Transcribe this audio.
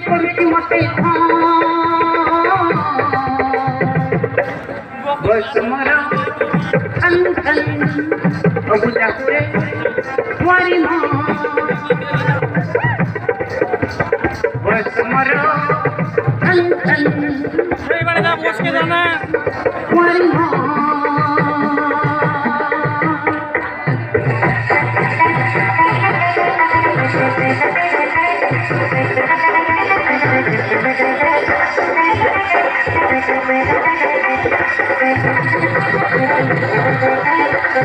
করছি মতে বস মরা খন খন অবুজা করে ওয়ারি মা বস মরা খন খন এই বারে যা বসকে জানা ওয়ারি মা Thank you.